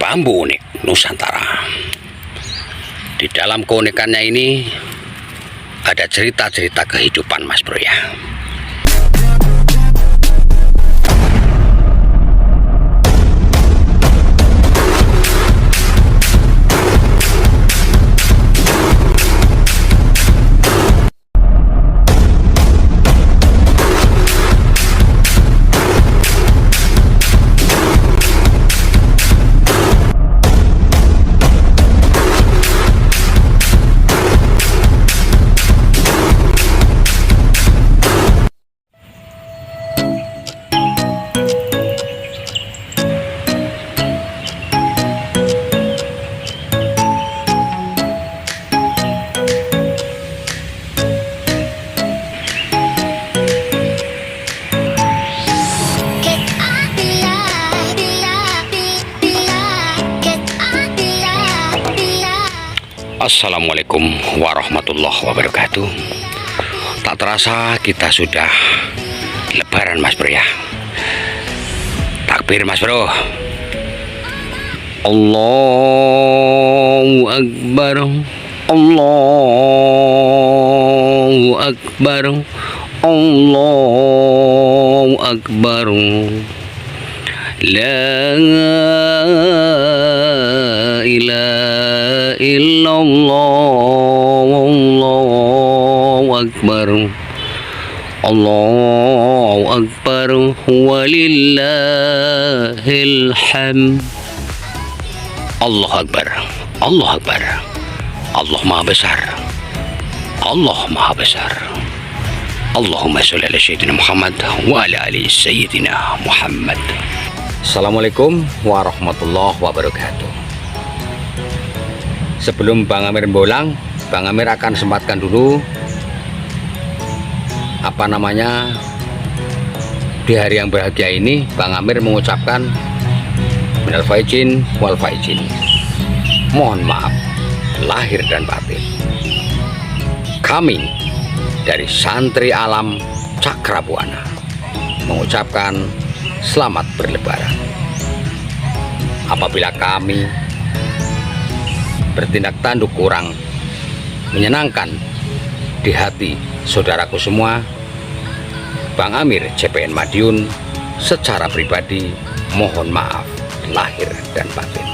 Bambu unik Nusantara. Di dalam keunikannya ini ada cerita-cerita kehidupan, Mas Bro ya. Assalamualaikum warahmatullahi wabarakatuh. Tak terasa kita sudah lebaran, Mas Bro ya. Takbir, Mas Bro. Allahu Akbar, Allahu Akbar, Allahu Akbar. La ilaha illallah, Allahu Akbar, Allahu Akbar, walillahil hamd. Allahu Akbar, Allahu Akbar. Allah Maha Besar, Allah Maha Besar. Allahumma sholli ala sayyidina Muhammad wa ala ali sayyidina Muhammad. Assalamualaikum warahmatullahi wabarakatuh. Sebelum Bang Amir bolang, Bang Amir akan sempatkan dulu di hari yang bahagia ini Bang Amir mengucapkan minal faizin wal faizin, mohon maaf lahir dan batin. Kami dari Santri Alam Cakrabuana mengucapkan selamat berlebaran. Apabila kami bertindak tanduk kurang menyenangkan di hati saudaraku semua, Bang Amir CPN Madiun secara pribadi mohon maaf lahir dan batin.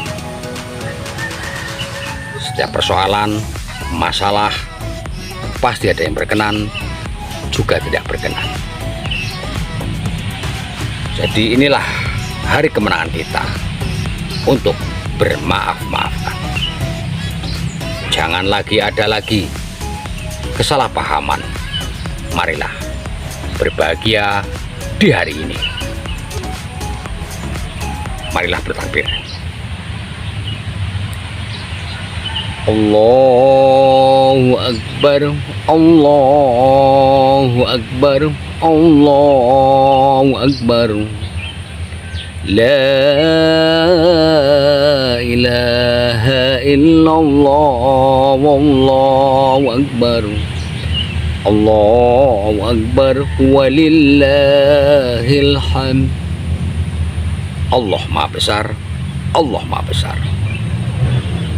Setiap persoalan, masalah pasti ada yang berkenan, juga tidak berkenan. Jadi inilah hari kemenangan kita untuk bermaaf-maafkan. Jangan lagi ada lagi kesalahpahaman. Marilah berbahagia di hari ini. Marilah bertakbir. Allahu Akbar, Allahu Akbar, Allahu Akbar. La ilaha illallah, Allahu Akbar, Allahu Akbar, walillahil hamd. Allah Maha Besar, Allah Maha Besar.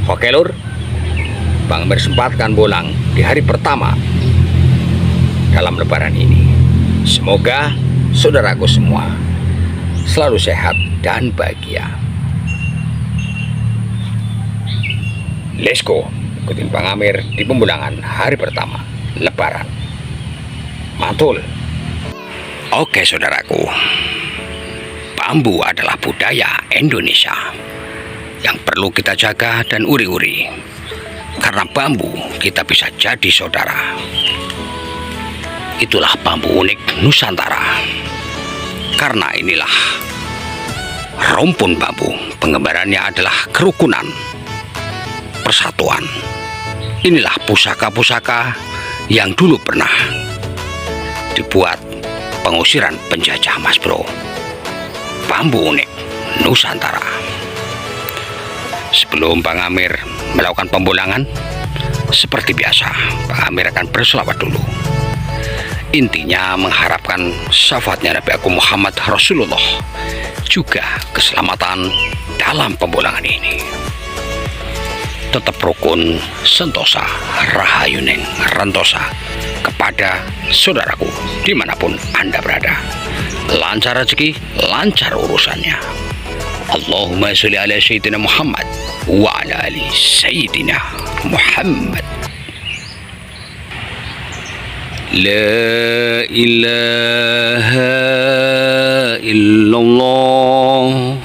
Oke lur, Bang Amir sempatkan bolang di hari pertama dalam lebaran ini. Semoga saudaraku semua selalu sehat dan bahagia. Let's go, ikutin Bang Amir di pembulangan hari pertama lebaran. Mantul. Oke saudaraku, bambu adalah budaya Indonesia yang perlu kita jaga dan uri-uri. Karena bambu kita bisa jadi saudara. Itulah bambu unik Nusantara. Karena inilah rumpun bambu, penggambarannya adalah kerukunan, persatuan. Inilah pusaka-pusaka yang dulu pernah dibuat pengusiran penjajah, Mas Bro. Bambu unik Nusantara. Sebelum Bang Amir melakukan pembulangan, seperti biasa Bang Amir akan berselawat dulu. Intinya mengharapkan syafaatnya Nabi Agung Muhammad Rasulullah, juga keselamatan dalam pembulangan ini. Tetap rukun, sentosa, rahayuning, rentosa kepada saudaraku dimanapun Anda berada. Lancar rezeki, lancar urusannya. Allahumma sholli ala Sayyidina Muhammad wa ala ali Sayyidina Muhammad. La ilaha illallah,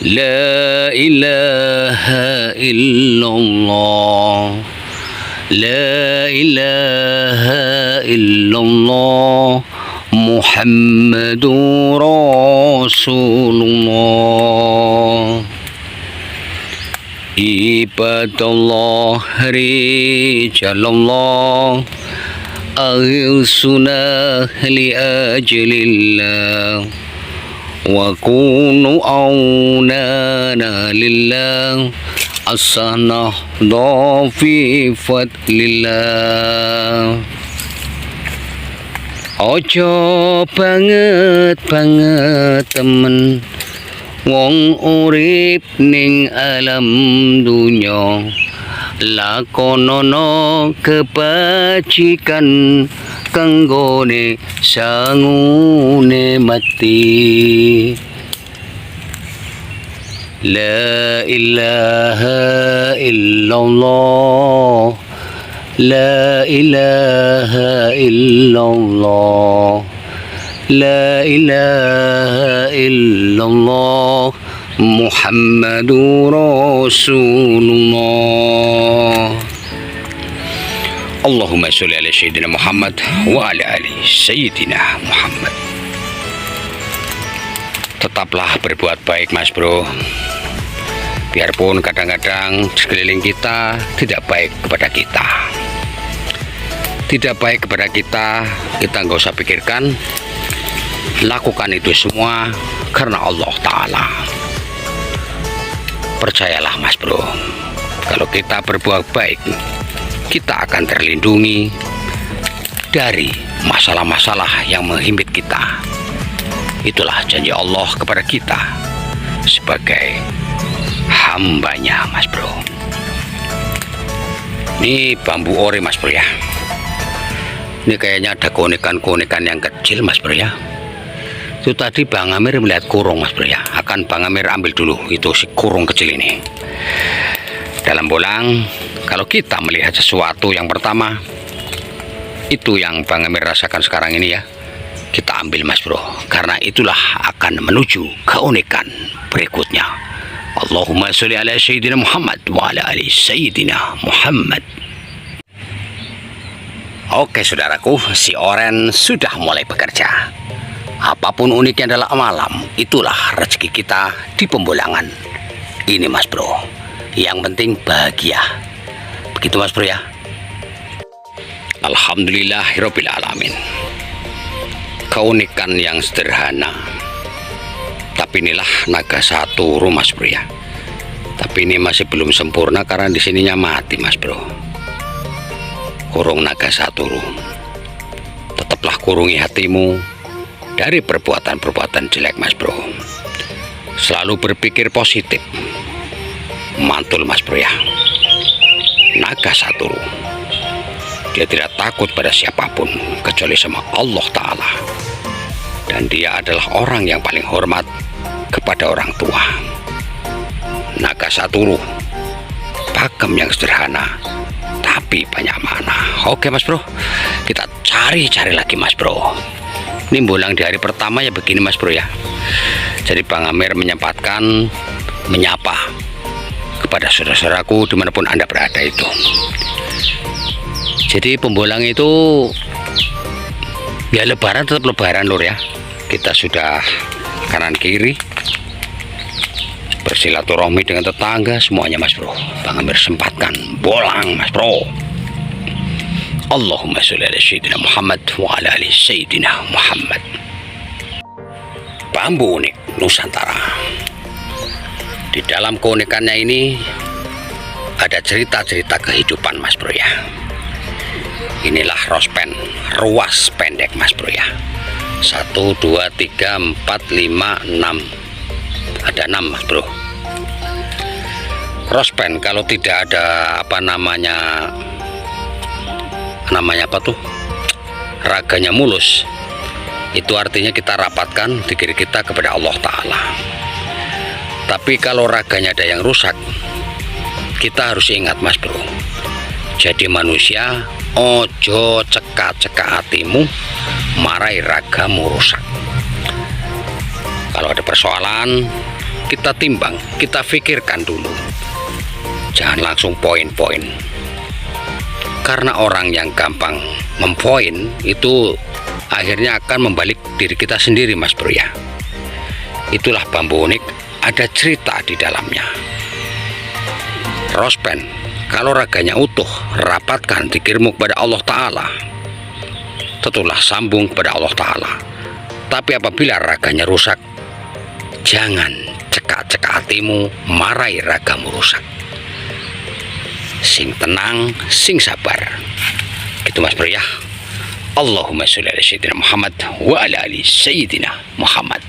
la ilaha illallah, la ilaha illallah, Muhammadur Rasulullah. Ibadallah rijalallah, aghithuna li ajlillah, wa kunu aunana lillah, asana fi fadlillah. Ojo banget temen wong urip ning alam dunya, lakonono kebajikan kanggone sangune mati. La ilaha illallah, la ilaha illallah, la ilaha illallah, Muhammadur Rasulullah. Allahumma sholli ala Sayyidina Muhammad wa ala ali Sayyidina Muhammad. Tetaplah berbuat baik Mas Bro. Biarpun kadang-kadang sekeliling kita tidak baik kepada kita, tidak baik kepada kita, kita nggak usah pikirkan. Lakukan itu semua karena Allah Ta'ala. Percayalah Mas Bro, kalau kita berbuat baik, kita akan terlindungi dari masalah-masalah yang menghimpit kita. Itulah janji Allah kepada kita sebagai hambanya Mas Bro. Ini bambu ori Mas Bro ya. Ini kayaknya ada keunikan-keunikan yang kecil Mas Bro ya. Itu tadi Bang Amir melihat kurung Mas Bro ya. Akan Bang Amir ambil dulu itu si kurung kecil ini. Dalam bolang, kalau kita melihat sesuatu yang pertama, itu yang Bang Amir rasakan sekarang ini ya, kita ambil Mas Bro, karena itulah akan menuju keunikan berikutnya. Allahumma sholli ala Sayyidina Muhammad wa ala ali Sayyidina Muhammad. Oke saudaraku, si oren sudah mulai bekerja. Apapun uniknya dalam malam, itulah rezeki kita di pembulangan ini Mas Bro. Yang penting bahagia. Begitu Mas Bro ya. Alhamdulillahirabbil alamin. Keunikan yang sederhana, tapi inilah naga satu Mas Bro ya. Tapi ini masih belum sempurna karena di sininya mati Mas Bro. Kurung naga satu. Tetaplah kurungi hatimu dari perbuatan-perbuatan jelek Mas Bro. Selalu berpikir positif. Mantul Mas Bro ya. Naga satu, dia tidak takut pada siapapun kecuali sama Allah Ta'ala. Dan dia adalah orang yang paling hormat kepada orang tua. Naga satu, pakem yang sederhana tapi banyak makna. Oke Mas Bro, kita cari-cari lagi Mas Bro. Ini bolang di hari pertama ya begini Mas Bro ya. Jadi Bang Amir menyempatkan menyapa kepada saudara-saudaraku dimanapun Anda berada itu. Jadi pembolang itu ya lebaran tetap lebaran lur ya. Kita sudah kanan kiri bersilaturahmi dengan tetangga semuanya Mas Bro. Bang Amir sempatkan bolang Mas Bro. Allahumma sholli ala Sayyidina Muhammad wa ala ali Sayyidina Muhammad. Bambu unik Nusantara. Di dalam keunikannya ini ada cerita-cerita kehidupan Mas Bro ya. Inilah rospen ruas pendek mas bro ya. 1 2 3 4 5 6, ada 6 mas bro. Crossband kalau tidak ada namanya apa tuh, raganya mulus, itu artinya kita rapatkan diri kita kepada Allah Ta'ala. Tapi kalau raganya ada yang rusak, kita harus ingat mas bro, jadi manusia ojo cekak-cekak hatimu, marai ragamu rusak. Kalau ada persoalan, kita timbang, kita pikirkan dulu, jangan langsung poin-poin. Karena orang yang gampang mempoin itu akhirnya akan membalik diri kita sendiri mas bro ya. Itulah bambu unik, ada cerita di dalamnya. Crossband kalau raganya utuh, rapatkan zikirmu kepada Allah Ta'ala, tentulah sambung kepada Allah Ta'ala. Tapi apabila raganya rusak, jangan cekak-cekak hatimu, marai ragamu rusak. Sing tenang, sing sabar. Gitu mas bro ya. Allahumma sholli ala sayyidina Muhammad wa ala ali sayyidina Muhammad.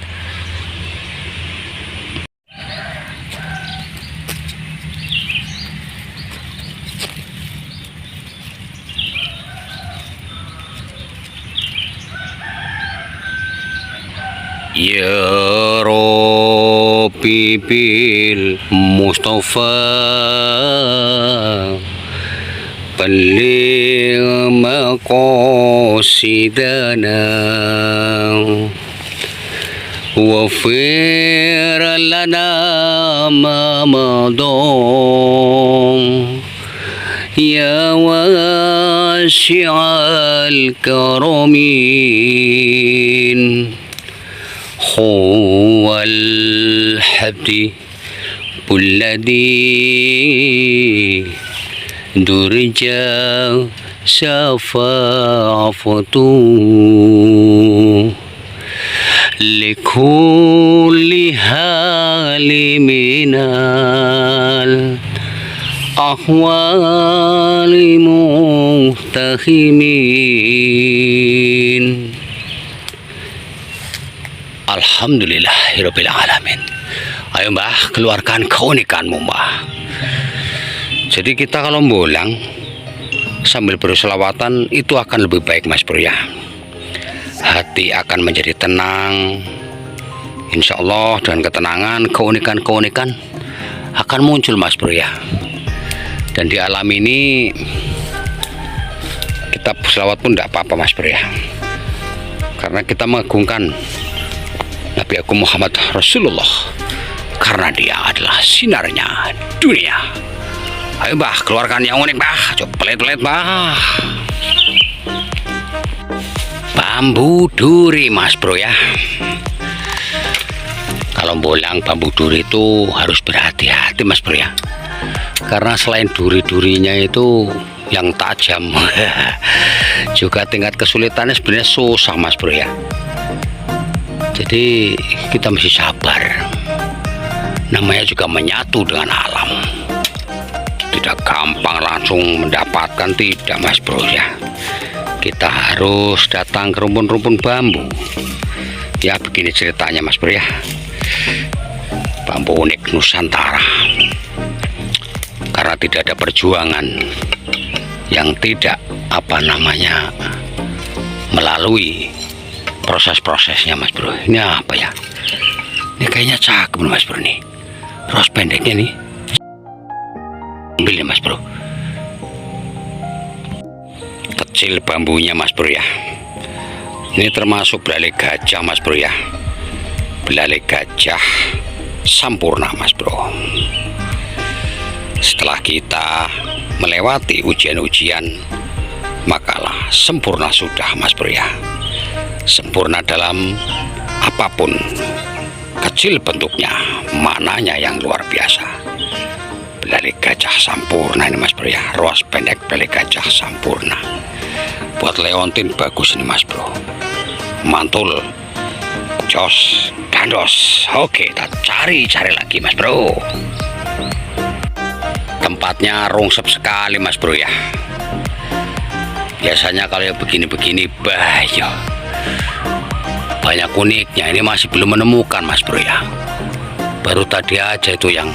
Ya Rabbi bil Mustafa balligh maqasidana waghfir lana ma madha ya wasi'al karamin هو الحبد الذي درجة شفاعته لكل حال من الأحوال مهتهمين. Alhamdulillahirabbil alamin. Ayo mbah, keluarkan keunikanmu mbah. Jadi kita kalau bolang sambil berselawatan itu akan lebih baik mas bro ya. Hati akan menjadi tenang. Insya Allah dengan ketenangan, keunikan-keunikan akan muncul mas bro ya. Dan di alam ini kita selawat pun tidak apa-apa mas bro ya, karena kita mengagungkan Nabi Agung Muhammad Rasulullah, karena dia adalah sinarnya dunia. Ayo mbah, keluarkan yang unik mbah, coba pelet-pelet mbah. Bambu duri mas bro ya. Kalau bolang bambu duri itu harus berhati-hati mas bro ya, karena selain duri-durinya itu yang tajam juga tingkat kesulitannya sebenarnya susah mas bro ya. Jadi kita mesti sabar, namanya juga menyatu dengan alam, tidak gampang langsung mendapatkan, tidak mas bro ya. Kita harus datang ke rumpun-rumpun bambu ya. Begini ceritanya mas bro ya, bambu unik Nusantara, karena tidak ada perjuangan yang tidak melalui proses-prosesnya mas bro. Ini apa ya, ini kayaknya cakep mas bro nih, ros pendeknya nih, ambil ya mas bro. Kecil bambunya mas bro ya. Ini termasuk belalai gajah mas bro ya, belalai gajah sampurna mas bro. Setelah kita melewati ujian-ujian, makalah sempurna sudah mas bro ya. Sempurna dalam apapun, kecil bentuknya, maknanya yang luar biasa. Belalai gajah sampurna ini mas bro ya, ruas pendek belalai gajah sampurna. Buat leontin bagus ini mas bro, mantul, jos, dandos. Oke, kita cari lagi mas bro. Tempatnya rungsep sekali mas bro ya. Biasanya kalau yang begini-begini bahaya, banyak uniknya. Ini masih belum menemukan Mas Bro ya. Baru tadi aja itu yang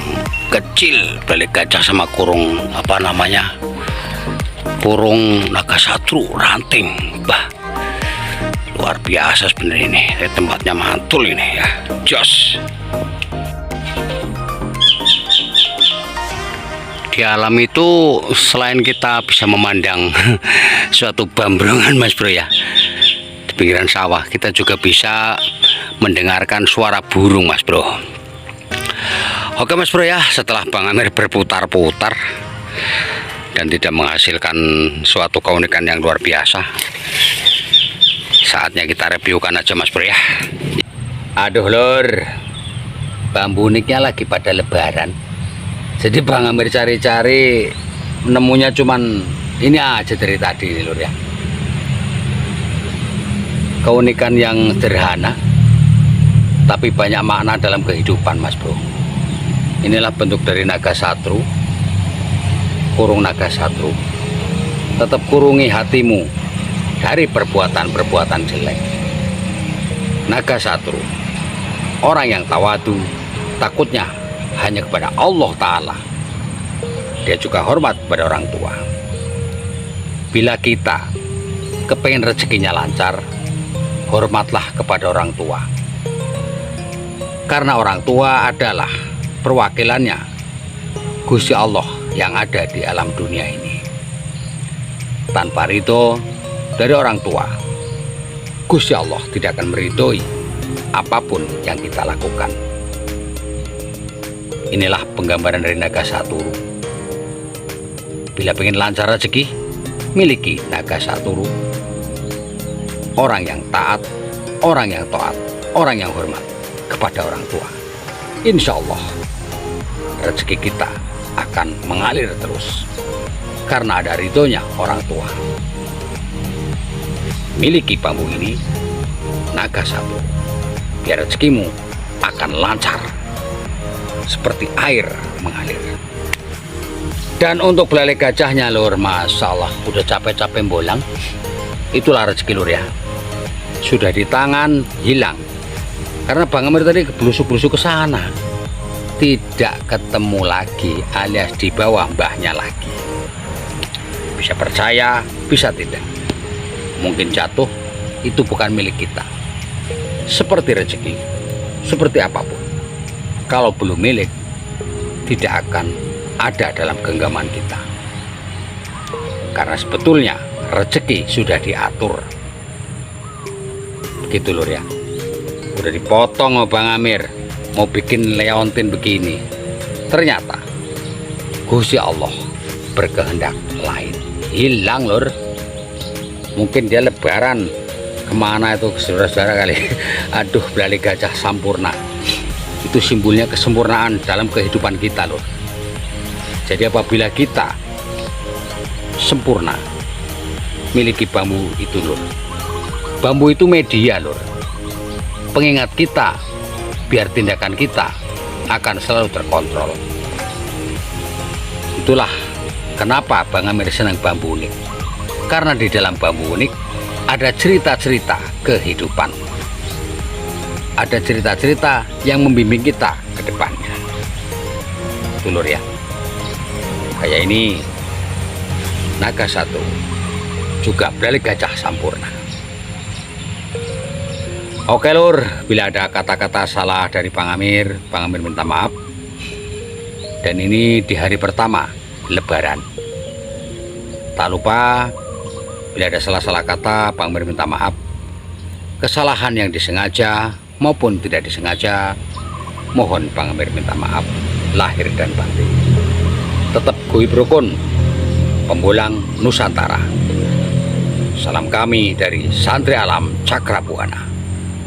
kecil balik gajah sama kurung apa namanya, kurung naga satru ranting. Bah, luar biasa sebenarnya ini. Tempatnya mantul ini ya, jos. Di alam itu selain kita bisa memandang suatu bambrongan Mas Bro ya, di pinggiran sawah, kita juga bisa mendengarkan suara burung Mas Bro. Oke Mas Bro ya, setelah Bang Amir berputar-putar dan tidak menghasilkan suatu keunikan yang luar biasa, saatnya kita reviewkan aja Mas Bro ya. Aduh lur, bambu uniknya lagi pada lebaran. Jadi Bang Amir cari-cari, nemunya cuman ini aja dari tadi lur ya. Keunikan yang sederhana tapi banyak makna dalam kehidupan Mas Bro. Inilah bentuk dari naga satru, kurung naga satru. Tetap kurungi hatimu dari perbuatan-perbuatan jelek. Naga satru, orang yang tawadu, takutnya hanya kepada Allah Ta'ala. Dia juga hormat kepada orang tua. Bila kita kepengen rezekinya lancar, hormatlah kepada orang tua, karena orang tua adalah perwakilannya Gusti Allah yang ada di alam dunia ini. Tanpa ridho dari orang tua, Gusti Allah tidak akan meridhoi apapun yang kita lakukan. Inilah penggambaran dari naga saturu. Bila pengen lancar rezeki, miliki naga saturu. Orang yang taat, orang yang taat, orang yang hormat kepada orang tua, insya Allah rezeki kita akan mengalir terus karena ada ridhonya orang tua. Miliki bambu ini, naga saturu, biar rezekimu akan lancar seperti air mengalir. Dan untuk belalai gajahnya lur, masalah udah capek-capek bolang, itulah rezeki lur ya. Sudah di tangan hilang karena Bang Amir tadi belusuk-belusuk ke sana, tidak ketemu lagi, alias di bawah mbahnya lagi. Bisa percaya, bisa tidak. Mungkin jatuh, itu bukan milik kita. Seperti rezeki, seperti apapun, kalau belum milik, tidak akan ada dalam genggaman kita. Karena sebetulnya rezeki sudah diatur. Begitu lur ya. Udah dipotong sama Bang Amir, mau bikin leontin begini. Ternyata Gusti Allah berkehendak lain. Hilang lur. Mungkin dia lebaran kemana itu, saudara-saudara kali. Aduh, belalai gajah sampurna. Itu simbolnya kesempurnaan dalam kehidupan kita loh. Jadi apabila kita sempurna, miliki bambu itu loh. Bambu itu media loh, pengingat kita biar tindakan kita akan selalu terkontrol. Itulah kenapa Bang Amir senang bambu unik, karena di dalam bambu unik ada cerita-cerita kehidupan. Ada cerita-cerita yang membimbing kita ke depannya. Lur ya. Kayak ini naga satu, juga belalai gajah sampurna. Oke lur, bila ada kata-kata salah dari Bang Amir minta maaf. Dan ini di hari pertama lebaran. Tak lupa bila ada salah-salah kata, Bang Amir minta maaf. Kesalahan yang disengaja maupun tidak disengaja, mohon Bang Amir minta maaf lahir dan batin. Tetap goib rukun, pembolang Nusantara. Salam kami dari Santri Alam Cakrabuana.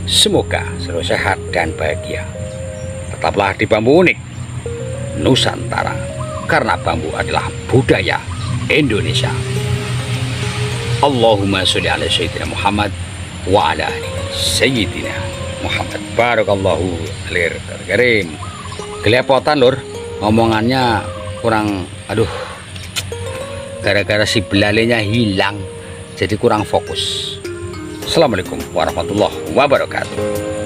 Semoga selalu sehat dan bahagia. Tetaplah di bambu unik Nusantara, karena bambu adalah budaya Indonesia. Allahumma sholli ala sayyidina Muhammad wa ala ali sayyidina Muhammad. Barakallahu alaihi karim. Kelepotan lur, ngomongannya kurang, aduh, gara-gara si belalainya hilang. jadi kurang fokus. Assalamualaikum warahmatullahi wabarakatuh.